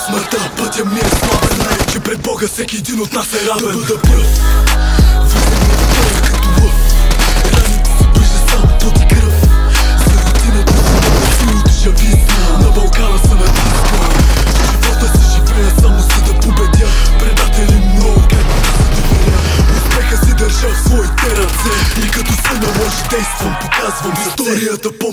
смъртта, пътя ми е слабен. Знае, че пред Бога всеки един от нас е равен. Да бъда пръв, влизам на втора като лъв. Раните се бриже сам, пот и кръв. За рутината си ме си от шавизма. На Балкана се натискам. Живота си живея само за да победя. Предатели много, как да доверя. Успеха си държа в своите ръце и като се наложи действам, показвам историята по